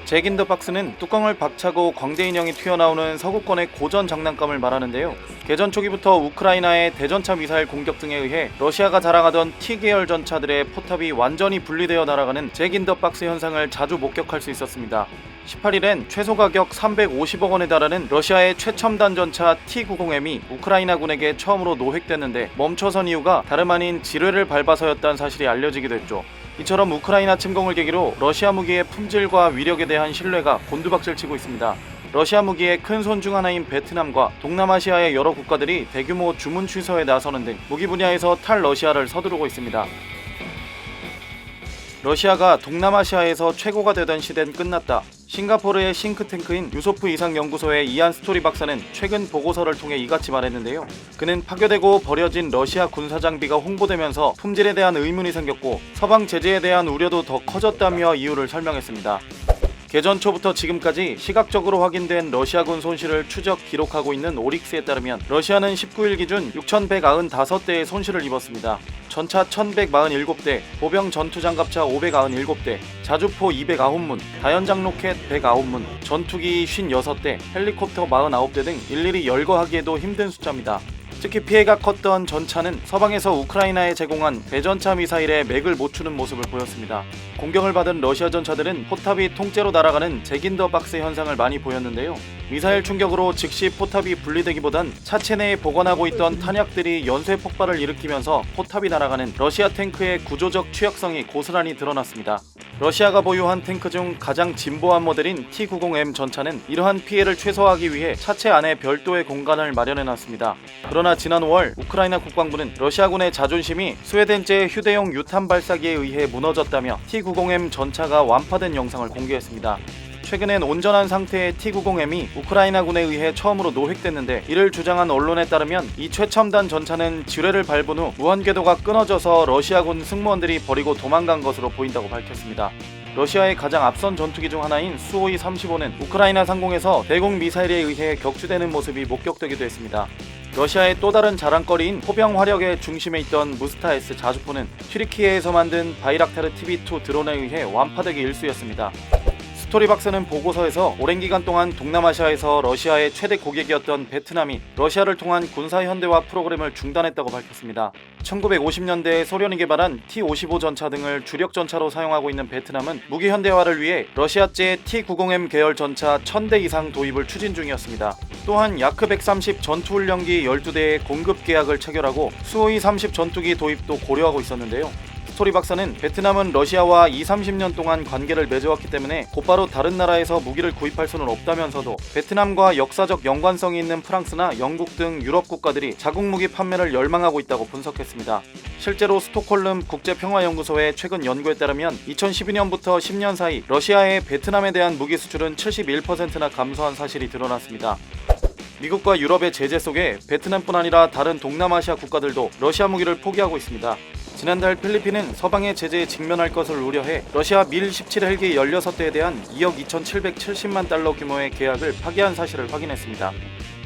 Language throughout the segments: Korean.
잭 인 더 박스는 뚜껑을 박차고 광대 인형이 튀어나오는 서구권의 고전 장난감을 말하는데요. 개전 초기부터 우크라이나의 대전차 미사일 공격 등에 의해 러시아가 자랑하던 T계열 전차들의 포탑이 완전히 분리되어 날아가는 잭 인 더 박스 현상을 자주 목격할 수 있었습니다. 18일엔 최소 가격 350억 원에 달하는 러시아의 최첨단 전차 T-90M이 우크라이나군에게 처음으로 노획됐는데 멈춰선 이유가 다름 아닌 지뢰를 밟아서였다는 사실이 알려지기도 했죠. 이처럼 우크라이나 침공을 계기로 러시아 무기의 품질과 위력에 대한 신뢰가 곤두박질치고 있습니다. 러시아 무기의 큰 손 중 하나인 베트남과 동남아시아의 여러 국가들이 대규모 주문 취소에 나서는 등 무기 분야에서 탈러시아를 서두르고 있습니다. 러시아가 동남아시아에서 최고가 되던 시대는 끝났다. 싱가포르의 싱크탱크인 유소프 이상연구소의 이안 스토리 박사는 최근 보고서를 통해 이같이 말했는데요. 그는 파괴되고 버려진 러시아 군사장비가 홍보되면서 품질에 대한 의문이 생겼고 서방 제재에 대한 우려도 더 커졌다며 이유를 설명했습니다. 개전 초부터 지금까지 시각적으로 확인된 러시아군 손실을 추적 기록하고 있는 오릭스에 따르면 러시아는 19일 기준 6,195대의 손실을 입었습니다. 전차 1,147대, 보병 전투장갑차 597대, 자주포 209문, 다연장 로켓 109문, 전투기 56대, 헬리콥터 49대 등 일일이 열거하기에도 힘든 숫자입니다. 특히 피해가 컸던 전차는 서방에서 우크라이나에 제공한 대전차 미사일에 맥을 못 추는 모습을 보였습니다. 공격을 받은 러시아 전차들은 포탑이 통째로 날아가는 잭 인 더 박스 현상을 많이 보였는데요. 미사일 충격으로 즉시 포탑이 분리되기보단 차체 내에 보관하고 있던 탄약들이 연쇄 폭발을 일으키면서 포탑이 날아가는 러시아 탱크의 구조적 취약성이 고스란히 드러났습니다. 러시아가 보유한 탱크 중 가장 진보한 모델인 T-90M 전차는 이러한 피해를 최소화하기 위해 차체 안에 별도의 공간을 마련해놨습니다. 그러나 지난 5월 우크라이나 국방부는 러시아군의 자존심이 스웨덴제 휴대용 유탄 발사기에 의해 무너졌다며 T-90M 전차가 완파된 영상을 공개했습니다. 최근엔 온전한 상태의 T-90M이 우크라이나군에 의해 처음으로 노획됐는데 이를 주장한 언론에 따르면 이 최첨단 전차는 지뢰를 밟은 후 무한궤도가 끊어져서 러시아군 승무원들이 버리고 도망간 것으로 보인다고 밝혔습니다. 러시아의 가장 앞선 전투기 중 하나인 수호이 35는 우크라이나 상공에서 대공 미사일에 의해 격추되는 모습이 목격되기도 했습니다. 러시아의 또 다른 자랑거리인 포병 화력의 중심에 있던 무스타-S 자주포는 튀르키예에서 만든 바이락타르 TB2 드론에 의해 완파되기 일쑤였습니다. 스토리박스는 보고서에서 오랜 기간 동안 동남아시아에서 러시아의 최대 고객이었던 베트남이 러시아를 통한 군사 현대화 프로그램을 중단했다고 밝혔습니다. 1950년대에 소련이 개발한 T-55 전차 등을 주력 전차로 사용하고 있는 베트남은 무기 현대화를 위해 러시아제 T-90M 계열 전차 1000대 이상 도입을 추진 중이었습니다. 또한 야크 130 전투훈련기 12대의 공급 계약을 체결하고 수호이 30 전투기 도입도 고려하고 있었는데요. 스토리 박사는 베트남은 러시아와 20-30년 동안 관계를 맺어왔기 때문에 곧바로 다른 나라에서 무기를 구입할 수는 없다면서도 베트남과 역사적 연관성이 있는 프랑스나 영국 등 유럽 국가들이 자국 무기 판매를 열망하고 있다고 분석했습니다. 실제로 스톡홀름 국제평화연구소의 최근 연구에 따르면 2012년부터 10년 사이 러시아의 베트남에 대한 무기 수출은 71%나 감소한 사실이 드러났습니다. 미국과 유럽의 제재 속에 베트남뿐 아니라 다른 동남아시아 국가들도 러시아 무기를 포기하고 있습니다. 지난달 필리핀은 서방의 제재에 직면할 것을 우려해 러시아 밀-17 헬기 16대에 대한 2억 2,770만 달러 규모의 계약을 파기한 사실을 확인했습니다.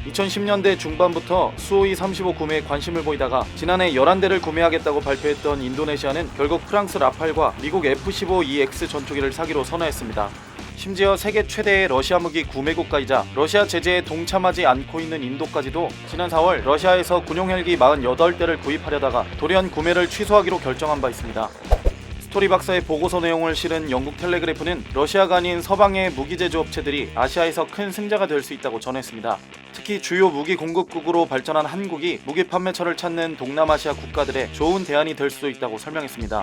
2010년대 중반부터 수호이 35 구매에 관심을 보이다가 지난해 11대를 구매하겠다고 발표했던 인도네시아는 결국 프랑스 라팔과 미국 F-15EX 전투기를 사기로 선언했습니다. 심지어 세계 최대의 러시아 무기 구매국가이자 러시아 제재에 동참하지 않고 있는 인도까지도 지난 4월 러시아에서 군용 헬기 48대를 구입하려다가 돌연 구매를 취소하기로 결정한 바 있습니다. 스토리 박사의 보고서 내용을 실은 영국 텔레그래프는 러시아가 아닌 서방의 무기 제조 업체들이 아시아에서 큰 승자가 될 수 있다고 전했습니다. 특히 주요 무기 공급국으로 발전한 한국이 무기 판매처를 찾는 동남아시아 국가들의 좋은 대안이 될 수도 있다고 설명했습니다.